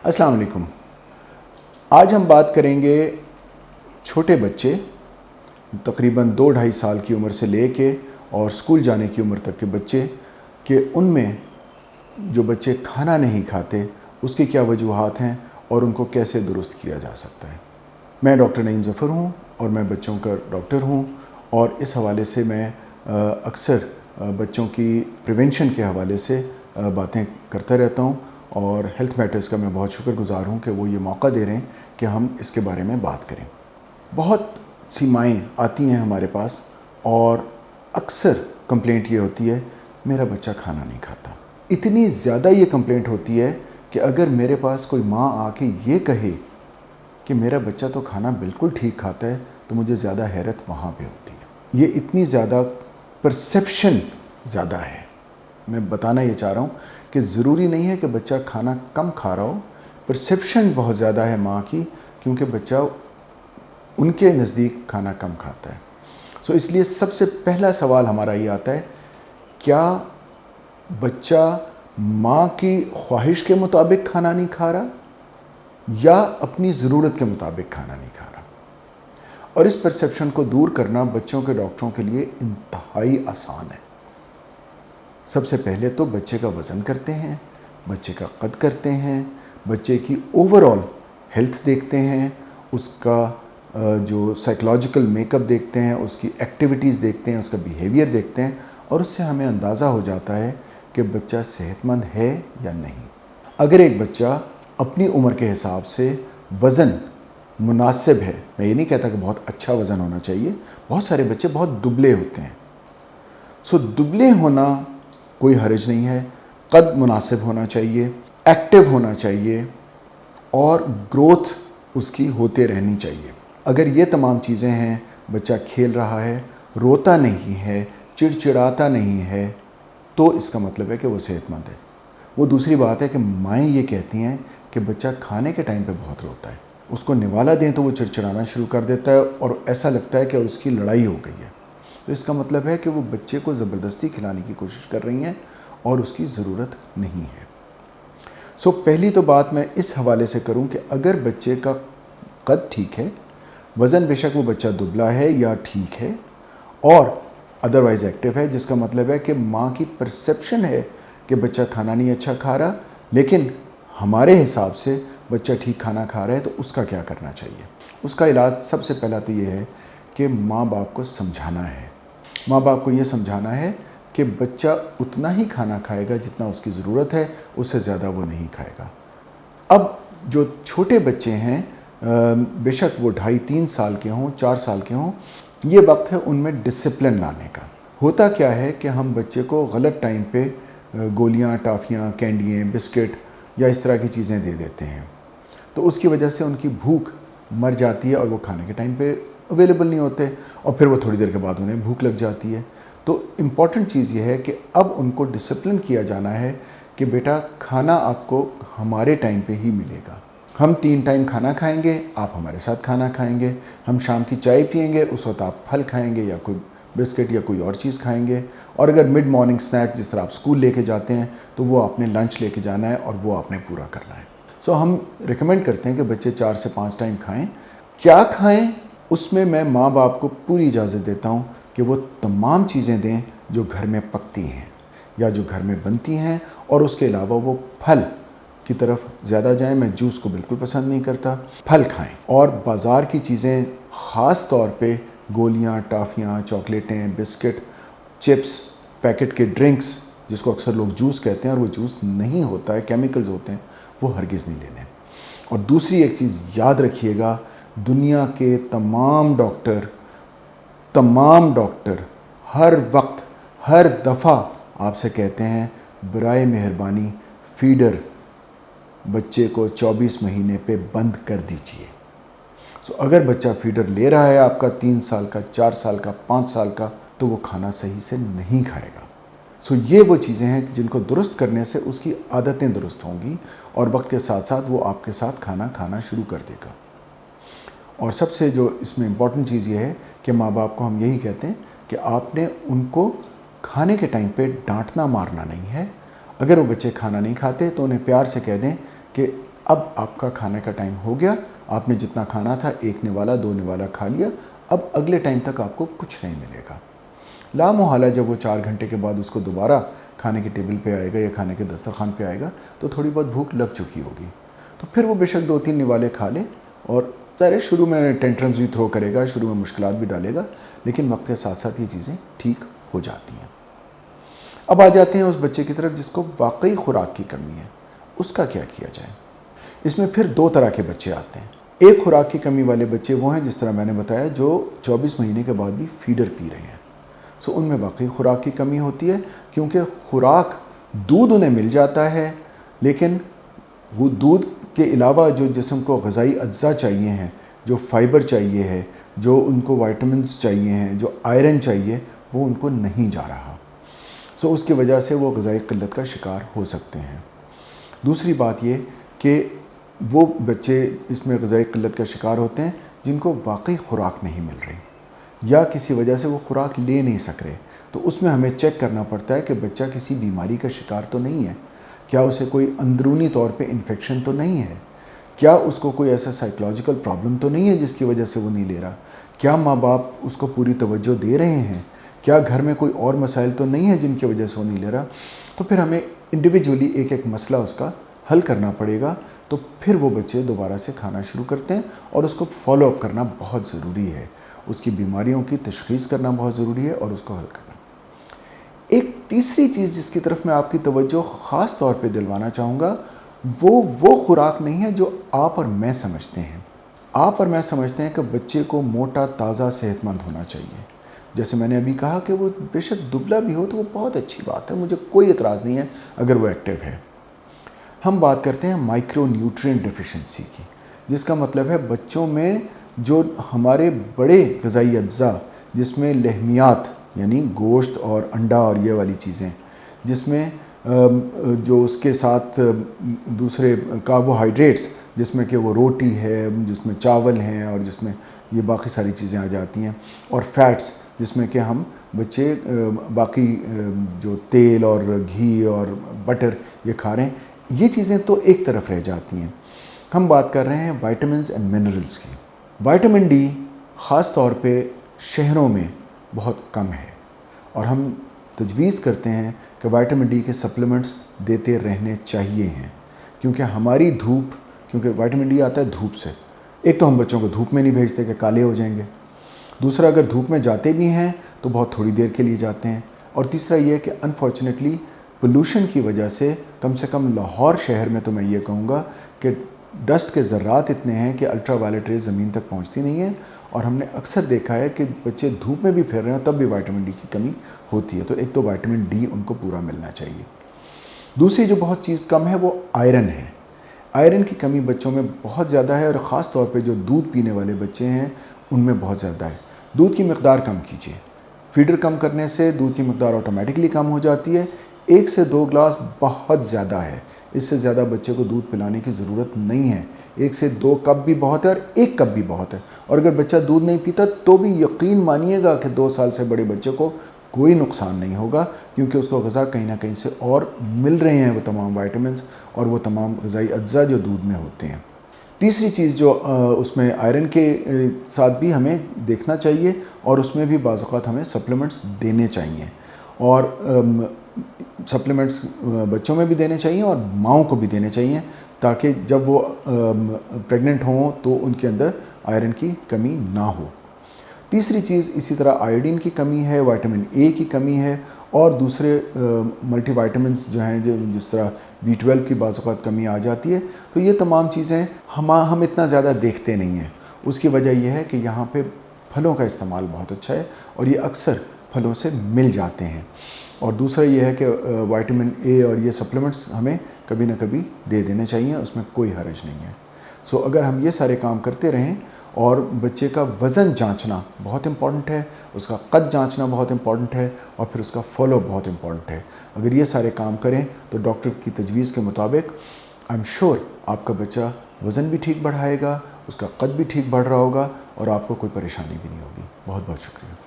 السلام علیکم۔ آج ہم بات کریں گے چھوٹے بچے تقریباً 2-2.5 سال کی عمر سے لے کے اور اسکول جانے کی عمر تک کے بچے کہ ان میں جو بچے کھانا نہیں کھاتے اس کی کیا وجوہات ہیں اور ان کو کیسے درست کیا جا سکتا ہے۔ میں ڈاکٹر نعیم ظفر ہوں اور میں بچوں کا ڈاکٹر ہوں، اور اس حوالے سے میں اکثر بچوں کی پریونشن کے حوالے سے باتیں کرتا رہتا ہوں، اور ہیلتھ میٹرز کا میں بہت شکر گزار ہوں کہ وہ یہ موقع دے رہے ہیں کہ ہم اس کے بارے میں بات کریں۔ بہت سی مائیں آتی ہیں ہمارے پاس اور اکثر کمپلینٹ یہ ہوتی ہے میرا بچہ کھانا نہیں کھاتا۔ اتنی زیادہ یہ کمپلینٹ ہوتی ہے کہ اگر میرے پاس کوئی ماں آ کے یہ کہے کہ میرا بچہ تو کھانا بالکل ٹھیک کھاتا ہے تو مجھے زیادہ حیرت وہاں پہ ہوتی ہے۔ یہ اتنی زیادہ پرسیپشن زیادہ ہے۔ میں بتانا یہ چاہ رہا ہوں کہ ضروری نہیں ہے کہ بچہ کھانا کم کھا رہا ہو، پرسیپشن بہت زیادہ ہے ماں کی، کیونکہ بچہ ان کے نزدیک کھانا کم کھاتا ہے۔ اس لیے سب سے پہلا سوال ہمارا یہ آتا ہے، کیا بچہ ماں کی خواہش کے مطابق کھانا نہیں کھا رہا یا اپنی ضرورت کے مطابق کھانا نہیں کھا رہا؟ اور اس پرسیپشن کو دور کرنا بچوں کے ڈاکٹروں کے لیے انتہائی آسان ہے۔ سب سے پہلے تو بچے کا وزن کرتے ہیں، بچے کا قد کرتے ہیں، بچے کی اوورآل ہیلتھ دیکھتے ہیں، اس کا جو سائیکولوجیکل میک اپ دیکھتے ہیں، اس کی ایکٹیویٹیز دیکھتے ہیں، اس کا بیہیویئر دیکھتے ہیں، اور اس سے ہمیں اندازہ ہو جاتا ہے کہ بچہ صحت مند ہے یا نہیں۔ اگر ایک بچہ اپنی عمر کے حساب سے وزن مناسب ہے، میں یہ نہیں کہتا کہ بہت اچھا وزن ہونا چاہیے، بہت سارے بچے بہت دبلے ہوتے ہیں۔ دبلے ہونا کوئی حرج نہیں ہے، قد مناسب ہونا چاہیے، ایکٹیو ہونا چاہیے، اور گروتھ اس کی ہوتے رہنی چاہیے۔ اگر یہ تمام چیزیں ہیں، بچہ کھیل رہا ہے، روتا نہیں ہے، چڑچڑاتا نہیں ہے، تو اس کا مطلب ہے کہ وہ صحت مند ہے۔ وہ دوسری بات ہے کہ مائیں یہ کہتی ہیں کہ بچہ کھانے کے ٹائم پہ بہت روتا ہے، اس کو نوالا دیں تو وہ چڑچڑانا شروع کر دیتا ہے اور ایسا لگتا ہے کہ اس کی لڑائی ہو گئی ہے۔ تو اس کا مطلب ہے کہ وہ بچے کو زبردستی کھلانے کی کوشش کر رہی ہیں اور اس کی ضرورت نہیں ہے۔ پہلی تو بات میں اس حوالے سے کروں کہ اگر بچے کا قد ٹھیک ہے، وزن بے شک وہ بچہ دبلا ہے یا ٹھیک ہے، اور ادروائز ایکٹیو ہے، جس کا مطلب ہے کہ ماں کی پرسیپشن ہے کہ بچہ کھانا نہیں اچھا کھا رہا، لیکن ہمارے حساب سے بچہ ٹھیک کھانا کھا رہا ہے، تو اس کا کیا کرنا چاہیے؟ اس کا علاج سب سے پہلا تو یہ ہے کہ ماں باپ کو سمجھانا ہے۔ ماں باپ کو یہ سمجھانا ہے کہ بچہ اتنا ہی کھانا کھائے گا جتنا اس کی ضرورت ہے، اس سے زیادہ وہ نہیں کھائے گا۔ اب جو چھوٹے بچے ہیں، بے شک وہ 2.5-3 سال کے ہوں، 4 سال کے ہوں، یہ وقت ہے ان میں ڈسپلن لانے کا۔ ہوتا کیا ہے کہ ہم بچے کو غلط ٹائم پہ گولیاں، ٹافیاں، کینڈیاں، بسکٹ یا اس طرح کی چیزیں دے دیتے ہیں، تو اس کی وجہ سے ان کی بھوک مر جاتی ہے اور وہ کھانے کے ٹائم پہ اویلیبل نہیں ہوتے، اور پھر وہ تھوڑی دیر کے بعد انہیں بھوک لگ جاتی ہے۔ تو امپورٹنٹ چیز یہ ہے کہ اب ان کو ڈسپلن کیا جانا ہے کہ بیٹا کھانا آپ کو ہمارے ٹائم پہ ہی ملے گا، ہم 3 ٹائم کھانا کھائیں گے، آپ ہمارے ساتھ کھانا کھائیں گے، ہم شام کی چائے پئیں گے، اس وقت آپ پھل کھائیں گے یا کوئی بسکٹ یا کوئی اور چیز کھائیں گے، اور اگر مڈ مارننگ سنیک جس طرح آپ اسکول لے کے جاتے ہیں تو وہ آپ نے لنچ لے کے جانا ہے اور وہ آپ نے پورا کرنا ہے۔ ہم ریکمینڈ کرتے ہیں کہ بچے 4 سے 5 ٹائم کھائیں۔ کیا کھائیں اس میں میں باپ کو پوری اجازت دیتا ہوں کہ وہ تمام چیزیں دیں جو گھر میں پکتی ہیں یا جو گھر میں بنتی ہیں، اور اس کے علاوہ وہ پھل کی طرف زیادہ جائیں۔ میں جوس کو بالکل پسند نہیں کرتا، پھل کھائیں، اور بازار کی چیزیں خاص طور پہ گولیاں، ٹافیاں، چاکلیٹیں، بسکٹ، چپس، پیکٹ کے ڈرنکس جس کو اکثر لوگ جوس کہتے ہیں اور وہ جوس نہیں ہوتا ہے، کیمیکلز ہوتے ہیں، وہ ہرگز نہیں لینے۔ اور دوسری ایک چیز یاد رکھیے گا، دنیا کے تمام ڈاکٹر ہر وقت ہر دفعہ آپ سے کہتے ہیں برائے مہربانی فیڈر بچے کو 24 مہینے پہ بند کر دیجئے۔ اگر بچہ فیڈر لے رہا ہے آپ کا 3 سال کا، 4 سال کا، 5 سال کا، تو وہ کھانا صحیح سے نہیں کھائے گا۔ یہ وہ چیزیں ہیں جن کو درست کرنے سے اس کی عادتیں درست ہوں گی، اور وقت کے ساتھ ساتھ وہ آپ کے ساتھ کھانا کھانا شروع کر دے گا۔ اور سب سے جو اس میں امپورٹنٹ چیز یہ ہے کہ ماں باپ کو ہم یہی کہتے ہیں کہ آپ نے ان کو کھانے کے ٹائم پہ ڈانٹنا مارنا نہیں ہے۔ اگر وہ بچے کھانا نہیں کھاتے تو انہیں پیار سے کہہ دیں کہ اب آپ کا کھانے کا ٹائم ہو گیا، آپ نے جتنا کھانا تھا 1 نوالا 2 نوالا کھا لیا، اب اگلے ٹائم تک آپ کو کچھ نہیں ملے گا۔ لامحالہ جب وہ 4 گھنٹے کے بعد اس کو دوبارہ کھانے کے ٹیبل پہ آئے گا یا کھانے کے دسترخوان پہ آئے گا تو تھوڑی بہت بھوک لگ چکی ہوگی، تو پھر وہ بے شک 2-3 نوالے کھا لے، اور ظاہر شروع میں ٹینٹرمز بھی تھرو کرے گا، شروع میں مشکلات بھی ڈالے گا، لیکن وقت کے ساتھ ساتھ یہ چیزیں ٹھیک ہو جاتی ہیں۔ اب آ جاتے ہیں اس بچے کی طرف جس کو واقعی خوراک کی کمی ہے، اس کا کیا کیا جائے؟ اس میں پھر 2 طرح کے بچے آتے ہیں۔ ایک خوراک کی کمی والے بچے وہ ہیں جس طرح میں نے بتایا جو 24 مہینے کے بعد بھی فیڈر پی رہے ہیں، ان میں واقعی خوراک کی کمی ہوتی ہے، کیونکہ خوراک دودھ انہیں مل جاتا ہے، لیکن وہ دودھ کے علاوہ جو جسم کو غذائی اجزاء چاہیے ہیں، جو فائبر چاہیے ہے، جو ان کو وائٹامنز چاہیے ہیں، جو آئرن چاہیے، وہ ان کو نہیں جا رہا، اس کی وجہ سے وہ غذائی قلت کا شکار ہو سکتے ہیں۔ دوسری بات یہ کہ وہ بچے اس میں غذائی قلت کا شکار ہوتے ہیں جن کو واقعی خوراک نہیں مل رہی، یا کسی وجہ سے وہ خوراک لے نہیں سک رہے، تو اس میں ہمیں چیک کرنا پڑتا ہے کہ بچہ کسی بیماری کا شکار تو نہیں ہے، کیا اسے کوئی اندرونی طور پہ انفیکشن تو نہیں ہے، کیا اس کو کوئی ایسا سائیکولوجیکل پرابلم تو نہیں ہے جس کی وجہ سے وہ نہیں لے رہا، کیا ماں باپ اس کو پوری توجہ دے رہے ہیں، کیا گھر میں کوئی اور مسائل تو نہیں ہے جن کی وجہ سے وہ نہیں لے رہا۔ تو پھر ہمیں انڈیویجولی ایک ایک مسئلہ اس کا حل کرنا پڑے گا، تو پھر وہ بچے دوبارہ سے کھانا شروع کرتے ہیں، اور اس کو فالو اپ کرنا بہت ضروری ہے، اس کی بیماریوں کی تشخیص کرنا بہت ضروری ہے اور اس کو حل کرنا۔ ایک تیسری چیز جس کی طرف میں آپ کی توجہ خاص طور پہ دلوانا چاہوں گا، وہ خوراک نہیں ہے جو آپ اور میں سمجھتے ہیں۔ آپ اور میں سمجھتے ہیں کہ بچے کو موٹا، تازہ، صحت مند ہونا چاہیے۔ جیسے میں نے ابھی کہا کہ وہ بے شک دبلا بھی ہو تو وہ بہت اچھی بات ہے، مجھے کوئی اعتراض نہیں ہے اگر وہ ایکٹیو ہے۔ ہم بات کرتے ہیں مائکرو نیوٹرینٹ ڈیفیشنسی کی، جس کا مطلب ہے بچوں میں جو ہمارے بڑے غذائی اجزاء، جس میں لحمیات یعنی گوشت اور انڈا اور یہ والی چیزیں، جس میں جو اس کے ساتھ دوسرے کاربوہائیڈریٹس، جس میں کہ وہ روٹی ہے، جس میں چاول ہیں، اور جس میں یہ باقی ساری چیزیں آ جاتی ہیں، اور فیٹس جس میں کہ ہم بچے باقی جو تیل اور گھی اور بٹر یہ کھا رہے ہیں، یہ چیزیں تو ایک طرف رہ جاتی ہیں۔ ہم بات کر رہے ہیں وائٹامنز اینڈ منرلز کی۔ وائٹامن ڈی خاص طور پہ شہروں میں بہت کم ہے، اور ہم تجویز کرتے ہیں کہ وائٹامن ڈی کے سپلیمنٹس دیتے رہنے چاہیے ہیں، کیونکہ ہماری دھوپ، کیونکہ وائٹامن ڈی آتا ہے دھوپ سے، ایک تو ہم بچوں کو دھوپ میں نہیں بھیجتے کہ کالے ہو جائیں گے، دوسرا اگر دھوپ میں جاتے بھی ہیں تو بہت تھوڑی دیر کے لیے جاتے ہیں، اور تیسرا یہ کہ انفارچونیٹلی پولوشن کی وجہ سے کم لاہور شہر میں تو میں یہ کہوں گا کہ ڈسٹ کے ذرات اتنے ہیں کہ الٹرا وائلٹ ریز زمین تک پہنچتی نہیں ہیں، اور ہم نے اکثر دیکھا ہے کہ بچے دھوپ میں بھی پھر رہے ہیں تب بھی وائٹامن ڈی کی کمی ہوتی ہے۔ تو ایک تو وائٹامن ڈی ان کو پورا ملنا چاہیے۔ دوسری جو بہت چیز کم ہے وہ آئرن ہے۔ آئرن کی کمی بچوں میں بہت زیادہ ہے، اور خاص طور پہ جو دودھ پینے والے بچے ہیں ان میں بہت زیادہ ہے۔ دودھ کی مقدار کم کیجیے، فیڈر کم کرنے سے دودھ کی مقدار آٹومیٹکلی کم ہو جاتی ہے۔ 1 سے 2 گلاس بہت زیادہ ہے، اس سے زیادہ بچے کو دودھ پلانے کی ضرورت نہیں ہے۔ 1 سے 2 کپ بھی بہت ہے، اور 1 کپ بھی بہت ہے، اور اگر بچہ دودھ نہیں پیتا تو بھی یقین مانیے گا کہ 2 سال سے بڑے بچے کو کوئی نقصان نہیں ہوگا، کیونکہ اس کو غذا کہیں نہ کہیں سے اور مل رہے ہیں، وہ تمام وائٹامنز اور وہ تمام غذائی اجزاء جو دودھ میں ہوتے ہیں۔ تیسری چیز جو اس میں آئرن کے ساتھ بھی ہمیں دیکھنا چاہیے، اور اس میں بھی بعض اوقات ہمیں سپلیمنٹس دینے چاہیے، اور سپلیمنٹس بچوں میں بھی دینے چاہیے اور ماؤں کو بھی دینے چاہیے، تاکہ جب وہ پریگننٹ ہوں تو ان کے اندر آئرن کی کمی نہ ہو۔ تیسری چیز اسی طرح آیوڈین کی کمی ہے، وائٹامن اے کی کمی ہے، اور دوسرے ملٹی وائٹامنس جو ہیں جس طرح B12 کی بعض اوقات کمی آ جاتی ہے۔ تو یہ تمام چیزیں ہم اتنا زیادہ دیکھتے نہیں ہیں۔ اس کی وجہ یہ ہے کہ یہاں پہ پھلوں کا استعمال بہت اچھا ہے، اور یہ اکثر پھلوں سے مل جاتے ہیں، اور دوسرا یہ ہے کہ وائٹامن اے اور یہ سپلیمنٹس ہمیں کبھی نہ کبھی دے دینے چاہیے، اس میں کوئی حرج نہیں ہے۔ اگر ہم یہ سارے کام کرتے رہیں، اور بچے کا وزن جانچنا بہت امپورٹنٹ ہے، اس کا قد جانچنا بہت امپورٹنٹ ہے، اور پھر اس کا فالو بہت امپورٹنٹ ہے۔ اگر یہ سارے کام کریں تو ڈاکٹر کی تجویز کے مطابق آئی ایم شیور آپ کا بچہ وزن بھی ٹھیک بڑھائے گا، اس کا قد بھی ٹھیک بڑھ رہا ہوگا، اور آپ کو کوئی پریشانی بھی نہیں ہوگی۔ بہت بہت شکریہ۔